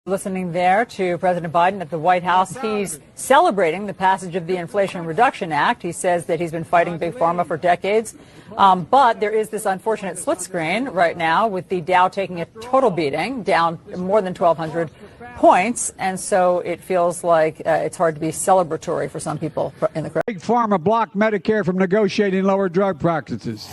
Listening there to President Biden at the White House, he's celebrating the passage of the Inflation Reduction Act. He says that he's been fighting Big Pharma for decades. But there is this unfortunate split screen right now with the Dow taking a total beating, down more than 1,200 points. And so it feels like it's hard to be celebratory for some people in the crowd. Big Pharma blocked Medicare from negotiating lower drug prices.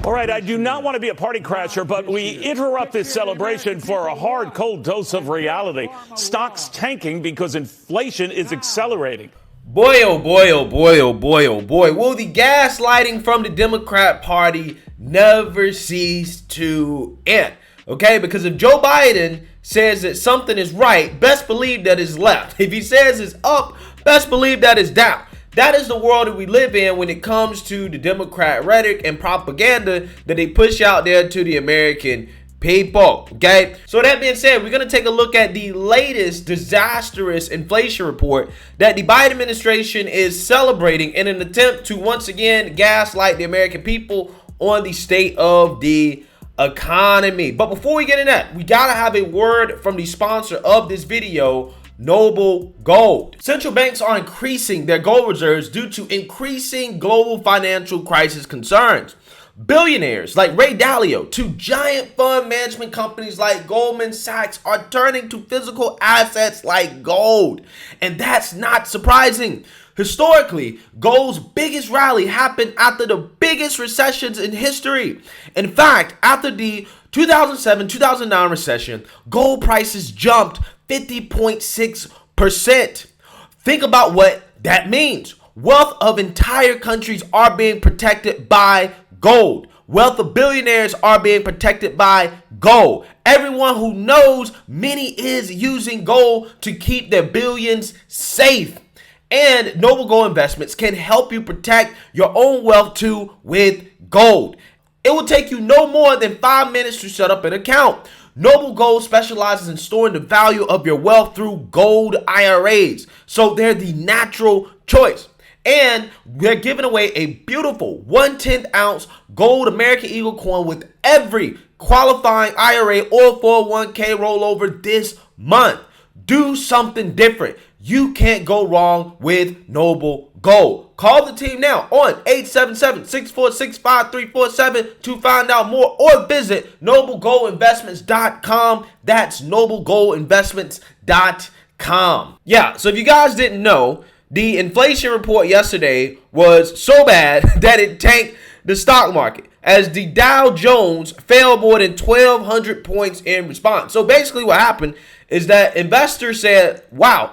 All right, I do not want to be a party crasher, but we interrupt this celebration for a hard, cold dose of reality. Stocks tanking because inflation is accelerating. Boy, oh boy, oh boy, oh boy, oh boy. Will the gaslighting from the Democrat Party never cease to end? Okay, because if Joe Biden says that something is right, best believe that it's left. If he says it's up, best believe that it's down. That is the world that we live in when it comes to the Democrat rhetoric and propaganda that they push out there to the American people. Okay, so that being said, we're going to take a look at the latest disastrous inflation report that the Biden administration is celebrating in an attempt to once again gaslight the American people on the state of the economy. But before we get in that, we got to have a word from the sponsor of this video, Noble Gold. Central banks are increasing their gold reserves due to increasing global financial crisis concerns. Billionaires like Ray Dalio to giant fund management companies like Goldman Sachs are turning to physical assets like gold. And that's not surprising. Historically, gold's biggest rally happened after the biggest recessions in history. In fact, after the 2007-2009 recession, gold prices jumped 50.6%. Think about what that means. Wealth of entire countries are being protected by gold. Wealth of billionaires are being protected by gold. Everyone who knows money is using gold to keep their billions safe. And Noble Gold Investments can help you protect your own wealth too with gold. It will take you no more than 5 minutes to set up an account. Noble Gold specializes in storing the value of your wealth through gold IRAs. So they're the natural choice. And we're giving away a beautiful 1/10 ounce gold American Eagle coin with every qualifying IRA or 401k rollover this month. Do something different. You can't go wrong with Noble Gold. Call the team now on 877-646-5347 to find out more, or visit noblegoldinvestments.com. That's noblegoldinvestments.com. Yeah, so if you guys didn't know, the inflation report yesterday was so bad that it tanked the stock market as the Dow Jones fell more than 1,200 points in response. So basically what happened is that investors said, wow,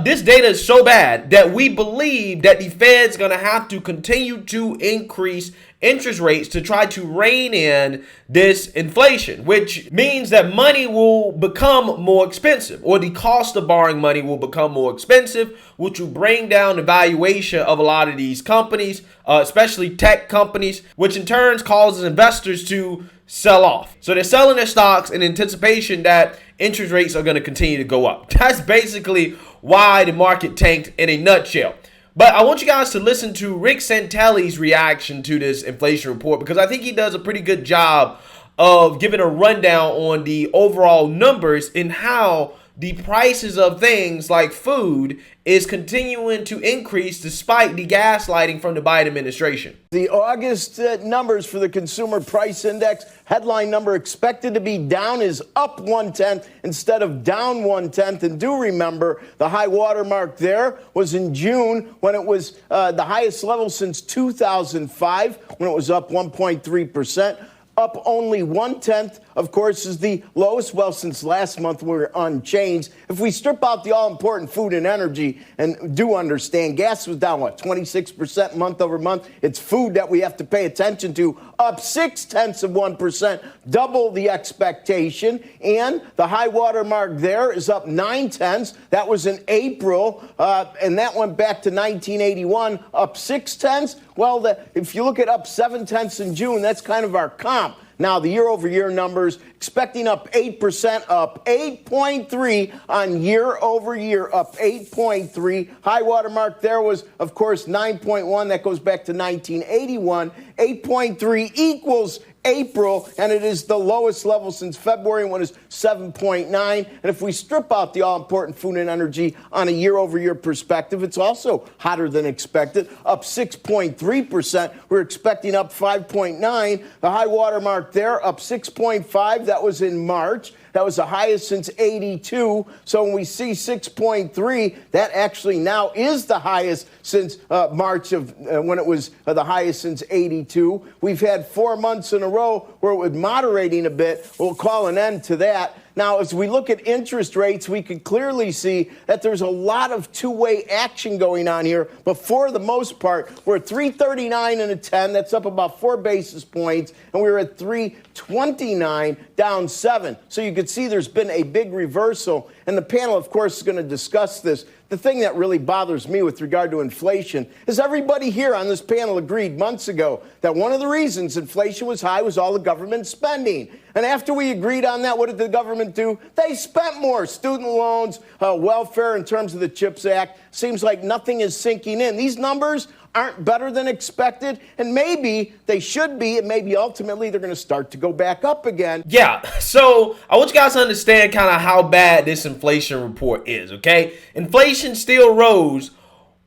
this data is so bad that we believe that the Fed's going to have to continue to increase interest rates to try to rein in this inflation, which means that money will become more expensive, or the cost of borrowing money will become more expensive, which will bring down the valuation of a lot of these companies, especially tech companies, which in turn causes investors to sell off. So they're selling their stocks in anticipation that interest rates are going to continue to go up. That's basically why the market tanked in a nutshell. But I want you guys to listen to Rick Santelli's reaction to this inflation report, because I think he does a pretty good job of giving a rundown on the overall numbers and how the prices of things like food is continuing to increase despite the gaslighting from the Biden administration. The August numbers for the Consumer Price Index, headline number expected to be down, is up 1/10 instead of down 1/10. And do remember, the high water mark there was in June, when it was the highest level since 2005, when it was up 1.3%. Up only 1/10, of course, is the lowest. Well, since last month, we're unchanged. If we strip out the all-important food and energy, and do understand, gas was down, 26% month over month. It's food that we have to pay attention to, up 0.6%, double the expectation. And the high water mark there is up 0.9. That was in April, and that went back to 1981, up 0.6. Well, if you look at up 0.7 in June, that's kind of our comp. Now, the year-over-year numbers, expecting up 8%, up 8.3 on year-over-year, up 8.3. High water mark there was, of course, 9.1. That goes back to 1981. 8.3 equals April, and it is the lowest level since February when it was 7.9. And if we strip out the all-important food and energy on a year-over-year perspective, it's also hotter than expected, up 6.3%. We're expecting up 5.9. The high water mark there, up 6.5. That was in March. That was the highest since 82. So when we see 6.3, that actually now is the highest since March of when it was the highest since 82. We've had 4 months in a row where it was moderating a bit. We'll call an end to that. Now, as we look at interest rates, we can clearly see that there's a lot of two-way action going on here. But for the most part, we're at 339 and a 10. That's up about 4 basis points. And we were at 329, down 7. So you can see there's been a big reversal. And the panel, of course, is going to discuss this. The thing that really bothers me with regard to inflation is everybody here on this panel agreed months ago that one of the reasons inflation was high was all the government spending. And after we agreed on that, what did the government do? They spent more. Student loans, welfare in terms of the CHIPS Act. Seems like nothing is sinking in. These numbers aren't better than expected, and maybe they should be, and maybe ultimately they're going to start to go back up again. Yeah, so I want you guys to understand kind of how bad this inflation report is, okay? Inflation still rose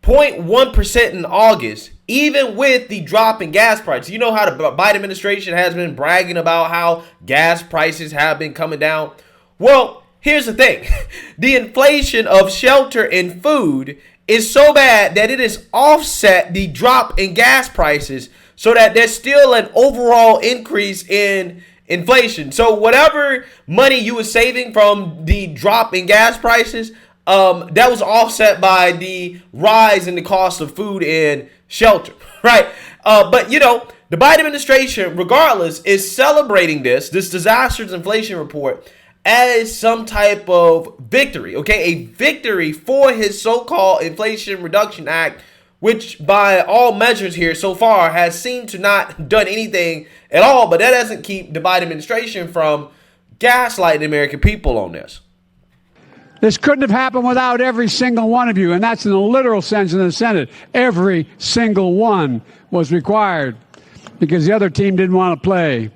0.1% in August, even with the drop in gas prices. You know how the Biden administration has been bragging about how gas prices have been coming down? Well, here's the thing. The inflation of shelter and food is so bad that it has offset the drop in gas prices so that there's still an overall increase in inflation. So whatever money you were saving from the drop in gas prices, that was offset by the rise in the cost of food and shelter, right? But, you know, the Biden administration, regardless, is celebrating this disastrous inflation report as some type of victory, okay? A victory for his so-called Inflation Reduction Act, which by all measures here so far has seemed to not done anything at all, but that doesn't keep the Biden administration from gaslighting the American people on this. This couldn't have happened without every single one of you, and that's in the literal sense in the Senate. Every single one was required because the other team didn't want to play.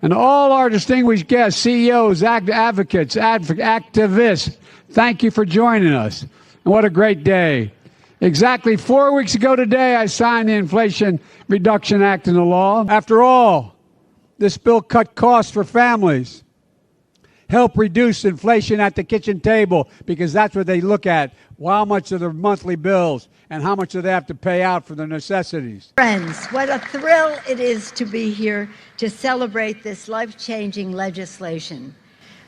And all our distinguished guests, CEOs, advocates, activists, thank you for joining us. And what a great day. Exactly 4 weeks ago today, I signed the Inflation Reduction Act into law. After all, this bill cut costs for families, help reduce inflation at the kitchen table, because that's what they look at. How much are their monthly bills and how much do they have to pay out for their necessities? Friends, what a thrill it is to be here to celebrate this life-changing legislation,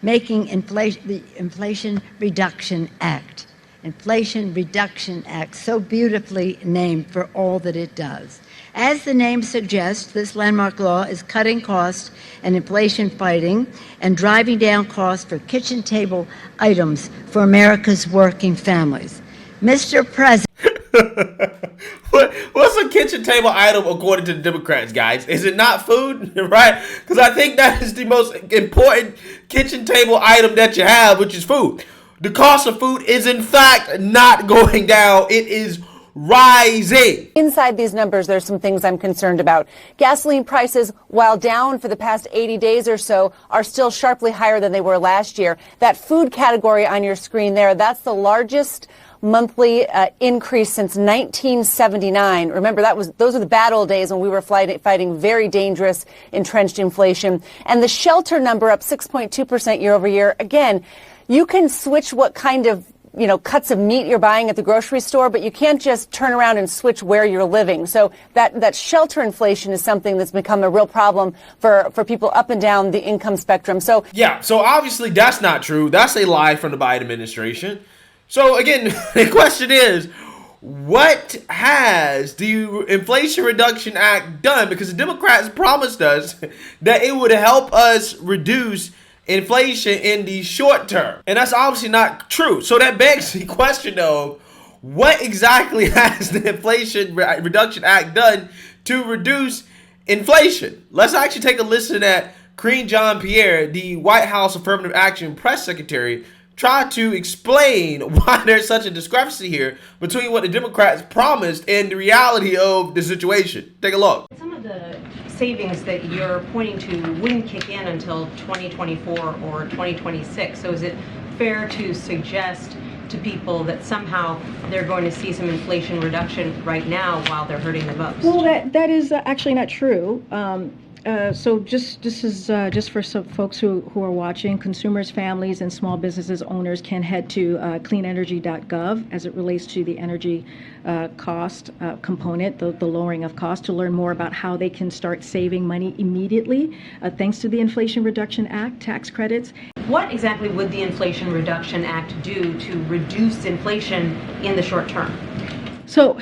making the Inflation Reduction Act. Inflation Reduction Act, so beautifully named for all that it does. As the name suggests, this landmark law is cutting costs and inflation fighting and driving down costs for kitchen table items for America's working families. Mr. President. What's a kitchen table item according to the Democrats, guys? Is it not food, right? Because I think that is the most important kitchen table item that you have, which is food. The cost of food is in fact not going down. It is rising. Inside these numbers, there's some things I'm concerned about. Gasoline prices, while down for the past 80 days or so, are still sharply higher than they were last year. That food category on your screen there, that's the largest monthly increase since 1979. Remember, those are the bad old days when we were fighting very dangerous, entrenched inflation. And the shelter number up 6.2% year over year. Again, you can switch what kind of cuts of meat you're buying at the grocery store, but you can't just turn around and switch where you're living. So that shelter inflation is something that's become a real problem for people up and down the income spectrum. So yeah, so obviously that's not true. That's a lie from the Biden administration. So again, the question is, what has the Inflation Reduction Act done? Because the Democrats promised us that it would help us reduce inflation in the short term. And that's obviously not true. So that begs the question of what exactly has the Inflation Reduction Act done to reduce inflation? Let's actually take a listen at Karine Jean-Pierre, the White House Affirmative Action Press Secretary, try to explain why there's such a discrepancy here between what the Democrats promised and the reality of the situation. Take a look. Some of the savings that you're pointing to wouldn't kick in until 2024 or 2026. So is it fair to suggest to people that somehow they're going to see some inflation reduction right now while they're hurting the most? Well, that is actually not true. So this is just for some folks who are watching. Consumers, families, and small businesses owners can head to cleanenergy.gov as it relates to the energy cost component, the lowering of cost, to learn more about how they can start saving money immediately thanks to the Inflation Reduction Act, tax credits. What exactly would the Inflation Reduction Act do to reduce inflation in the short term? So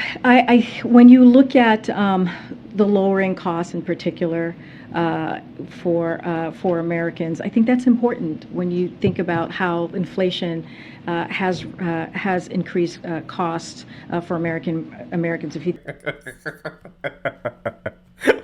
when you look at the lowering costs in particular for Americans, I think that's important when you think about how inflation has increased costs for Americans. If you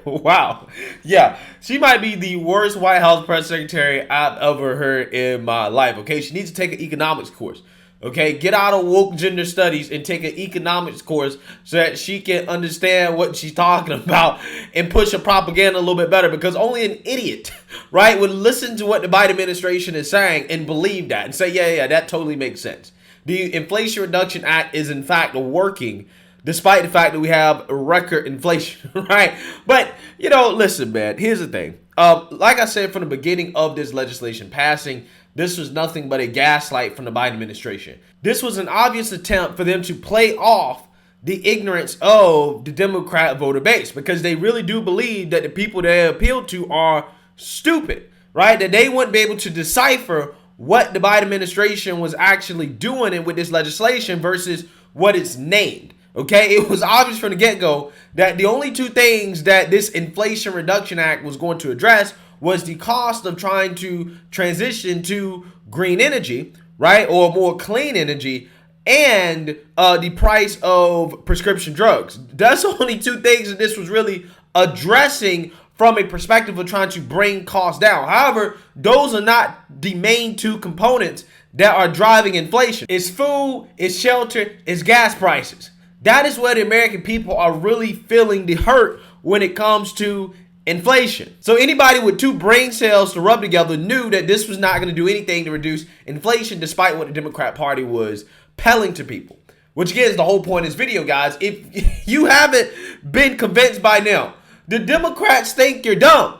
Wow. Yeah, she might be the worst White House press secretary I've ever heard in my life. Okay, she needs to take an economics course. Okay, get out of woke gender studies and take an economics course so that she can understand what she's talking about and push her propaganda a little bit better, because only an idiot, right, would listen to what the Biden administration is saying and believe that and say, yeah, that totally makes sense. The Inflation Reduction Act is in fact working despite the fact that we have record inflation, right? But, you know, listen, man, here's the thing. Like I said from the beginning of this legislation passing, this was nothing but a gaslight from the Biden administration. This was an obvious attempt for them to play off the ignorance of the Democrat voter base, because they really do believe that the people they appeal to are stupid, right? That they wouldn't be able to decipher what the Biden administration was actually doing and with this legislation versus what it's named. Okay, it was obvious from the get-go that the only two things that this Inflation Reduction Act was going to address was the cost of trying to transition to green energy, right, or more clean energy, and the price of prescription drugs. That's the only two things that this was really addressing from a perspective of trying to bring costs down. However, those are not the main two components that are driving inflation. It's food, it's shelter, it's gas prices. That is where the American people are really feeling the hurt when it comes to inflation. So anybody with two brain cells to rub together knew that this was not going to do anything to reduce inflation, despite what the Democrat Party was pelling to people. Which again is the whole point of this video, guys. If you haven't been convinced by now, the Democrats think you're dumb.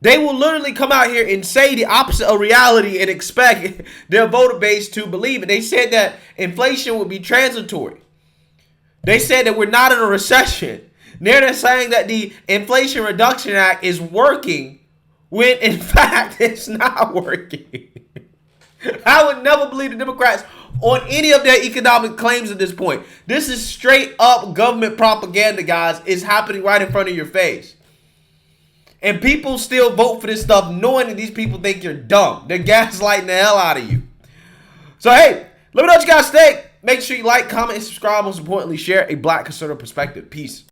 They will literally come out here and say the opposite of reality and expect their voter base to believe it. They said that inflation would be transitory. They said that we're not in a recession. They're saying that the Inflation Reduction Act is working when in fact it's not working. I would never believe the Democrats on any of their economic claims at this point. This is straight up government propaganda, guys. It's happening right in front of your face. And people still vote for this stuff knowing that these people think you're dumb. They're gaslighting the hell out of you. So hey, let me know what you guys think. Make sure you like, comment, and subscribe. Most importantly, share a Black conservative perspective. Peace.